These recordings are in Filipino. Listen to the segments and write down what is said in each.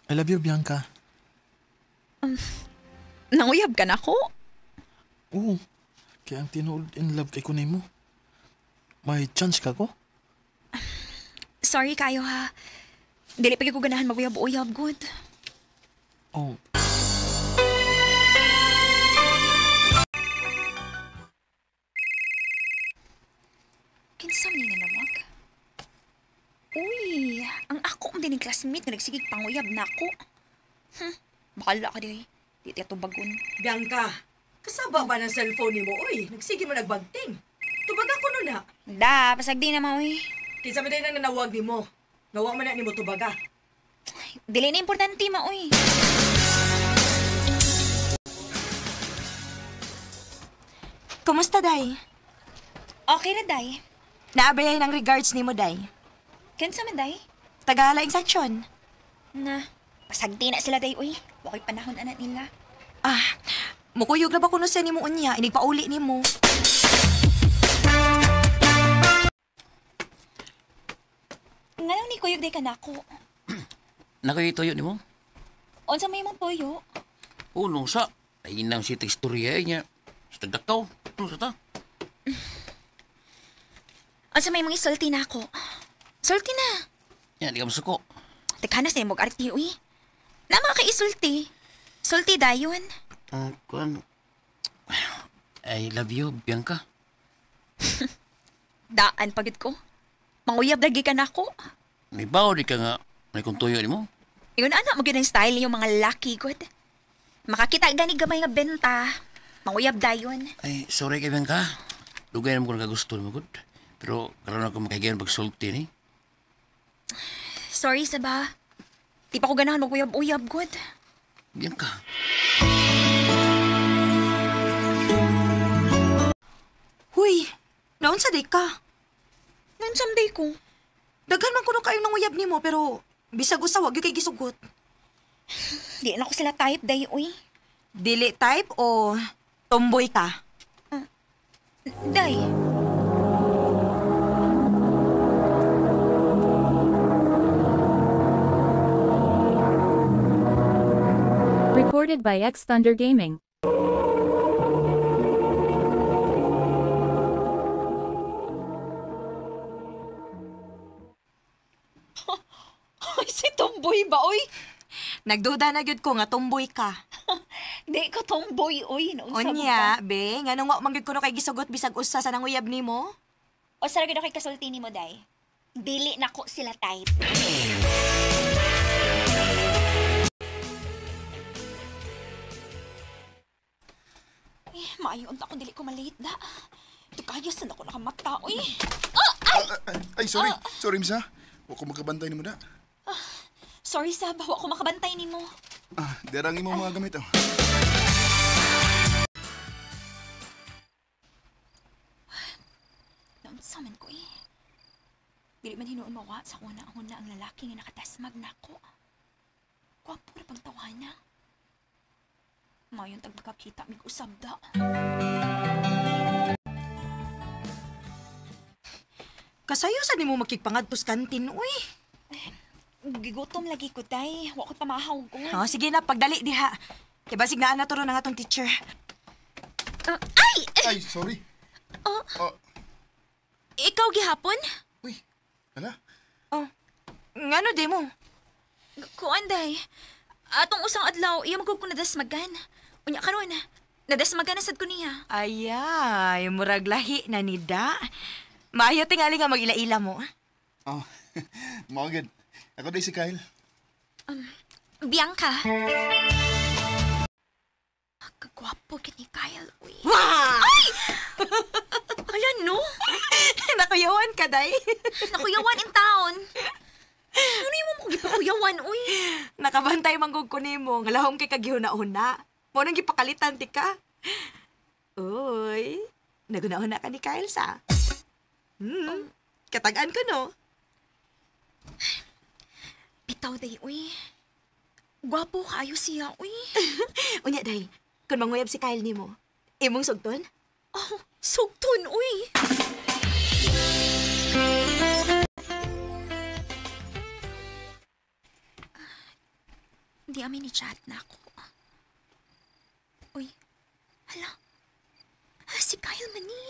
I love you, Bianca. Nanguyab ka na ko? Oo. Kaya ang tinuod in love kay ko nimo. May chance ka ko? Sorry kayo ha. Dili pa ko ganahan maguyab-uyab, good. Oh, Kinsam ni na namag? Uy, ang ako ang dining classmate nga nagsigig panguyab na ako. Bahala ka di. Di tiya bagun. Bianca, kasaba ba ng cellphone ni mo? Uy, nagsige mo nagbagting. Tubaga ko nun na. Da, pasagdi na mo uy. Kinsa man din ang nanawag ni mo. Nawa man na ni mo tubaga. Dili na importante ma uy. Kumusta, Day? Okay na day. Naabayahin ang regards ni mo, Day. Kinsa man day? Tagalaing section. Na, pasagdi na sila day uy. Wakay panahon anak nila. Mukuyog na ba kuno sa ni mo unya? Inigpauli ni mo. Ngayon ni kuyog day ka nako. Nakoy tuyo ni mo? Unsa may mong tuyo? Unong sa. Nainang si teksturya niya. Sa tagdakaw. Ano sa ta? Unsa may mga isulti na ako? Sulti na. Yan, di ka masuko. Tekanas na yung mag-arti uy. Na mga kaisulti. Sulti dayon. Kuan. I love you, Bianca. Daan pagit ko. Manguyab lagi ka na ako. May bao di ka nga. May kung tuyo ni mo. Yun anak, magyan ang style yung mga lucky good. Makakita gani gamay nga benta. Manguyab dayon. Ay, sorry kay Bianca. Lugay naman ko nagagusto mo, good. Pero karoon ako makaigayan pag-sulti ni. Sorry sa ba. Di pa ko ganahan mag-uyab-uyab good. Bianca. Huy, naon sa day ka? Nang someday ko. Daghan man kuno kayo nang uyab ni mo, pero bisag usa wag gyud kay gisugot. Di na ko sila type day uy. Dili type o tomboy ka? Day. Recorded by X Thunder Gaming. Ay, si tomboy ba uy? Nagduda na gyud ko nga tomboy ka. Di ko tomboy uy. Naunsa mo Unya, ka? be, nganong wa man gyud kuno kay gisugot bisag usa sa nanguyab nimo? O sarag na kay kasulti ni mo day. Dili na ko sila type. Maayo unta ko dili ko malate da. Tukayas na ako nakamata uy. Ay, sorry. Sorry, Misa. Huwag ko magkabantay ni mo na. Sorry sa bawa ko makabantay nimo. Derang mo mga gamit, oh. Naunsaman ko eh. Dili man hinuon mawa sa una-una ang lalaki nga nakatasmag nako. Gwapo na pagtawana. Mayon tag makakita mig usab da. Kasayo sa nimo makigpangadtos kantin, uy. Gigutom lagi ko tay. Wa ko tamahaw ko. Oh, sige na, pagdali diha. Kay basig na ana turo na nga tong teacher. Ay! Ay, sorry. Ikaw gihapon? Uy, hala. Ngano di mo? Kuan day. Atong usang adlaw iya magug ko nadasmagan. Unya karon nadasmagan na sad ko niya. Ayay, murag lahi na nida. Maayo tingali nga mag-ila-ila mo. Oh, mga good. Ako day si Kyle. Bianca. Kagwapo kit ni Kyle, uy. Wow! Ay! Hala, no? Nakuyawan ka, day. Nakuyawan in town. Ano yung mo gipakuyawan, uy? Nakabantay manggug ko nimo, nga lahom kay kagihuna-una. Mo nang gipakalitan ti ka. Uy, naguna-una ka ni Kyle sa. Katagaan ko, no? Bitaw, day, uy. Gwapo kaayo siya, uy. Unya, day, kung manguyab si Kyle nimo, imong sugton? Oh, sugton, uy. amin ni chat na ako. Uy, hala. Si Kyle man ni.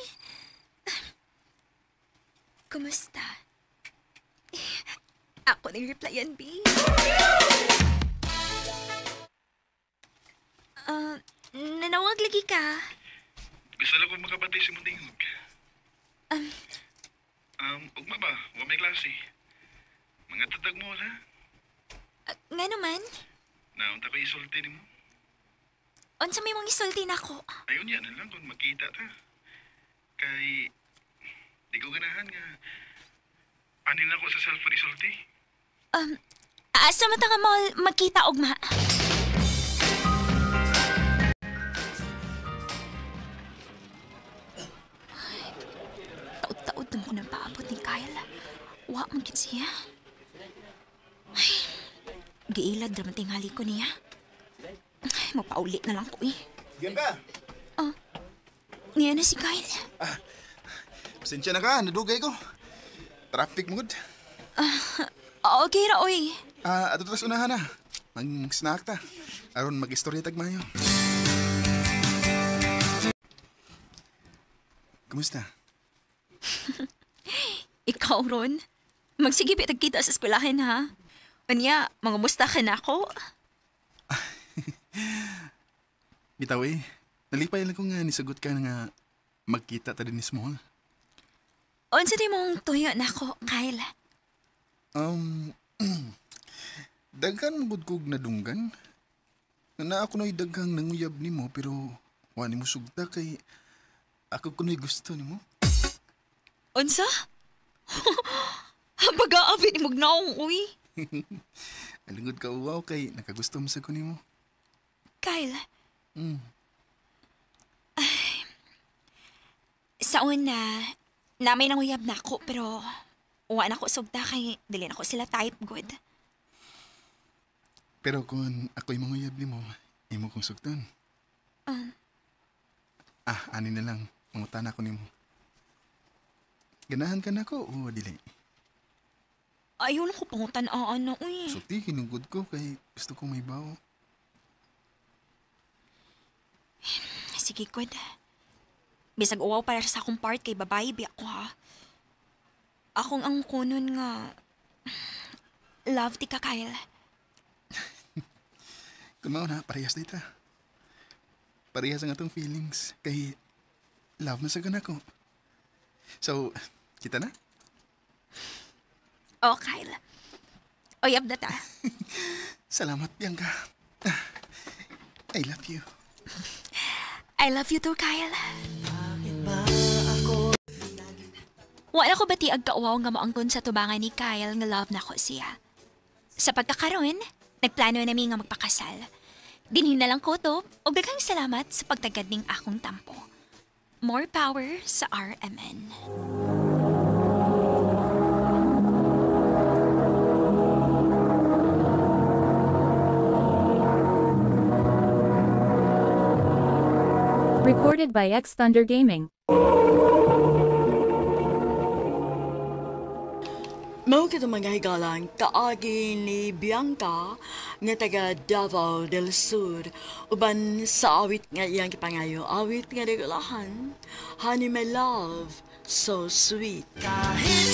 Kumusta? Ako nang replyan, B. Nanawag lagi ka. Gusto lang ko makapatay si Mundingog. Ugma ba? Wa may klase. Mga tatag mo, ha? Nga naman, Naunta ko isulti ni mo. unsa may mong isulti na ako. Ayun yan na lang kung makita ta. Kay, di ko ganahan nga. Anin ako sa cellphone isulti. Asa man ta nga mo magkita ugma? Taod-taod na mo nang paabot ni Kyle. Wa man gid siya. Ay, giilad naman tingali ko niya. Ay, mapauli na lang ko eh. Diyan ka. Ngayon na si Kyle. Pasensya na ka, nadugay ko. Traffic mo good. Okay ra, oy. Ato tas unahan na. Mag-snack ta. Aron mag-istorya tagmayo. Kumusta? Ikaw, Ron. Magsigip kita sa eskwelahin, ha? Anya, mga musta ka na ako? Bitaw eh. Nalipay lang ko nga nisagot ka na nga magkita ta din ni Small. Unsa di mong tuyo na ako, Kyle? Daghan mo gud kog nadunggan. Na ako no'y daghang nanguyab nimo pero wa nimo sugta kay ako kuno'y gusto nimo. Unsa? Baga-abi ni magnaong, uy. Alingod ka uwaw kay nakagusto mo sa ko nimo. Kyle, Mm. sa una, namay nang uyab na ako, pero uwa na ako sugta kay dili na ako sila type good. Pero kung ako'y manguyab nimo, imo kong sugtan. Ani na lang. Mangutan ako nimo. Ganahan ka na ko o dili? Ayaw lang ko pangutan-aan na, uy. Sulti, hinugod ko kay gusto kong may bawo. Sige, good. Bisag uwaw para sa akong part kay babae, bi ako, ha? Akong ang kunon nga... Love ti ka, Kyle. Kung mao na, parehas na ita. Parehas ang atong feelings. Kay love na sa ko. So, kita na? Oh, Kyle. Uyab na ta. Salamat, Bianca. I love you. I love you too, Kyle. Wala ko batiag kauwaw nga maangton sa tubangan ni Kyle nga love na ko siya. Sa pagkakaroon, nagplano nami nga magpakasal. Dinhin na lang ko to, og daghang salamat sa pagtagad ning akong tampo. More power sa RMN. Recorded by X Thunder Gaming. Mao kita mga higalan, kaagi ni Bianca nga taga Davao del Sur. Uban sa awit nga iyang kipangayo, awit nga regulahan. Honey, my love, so sweet. Kahit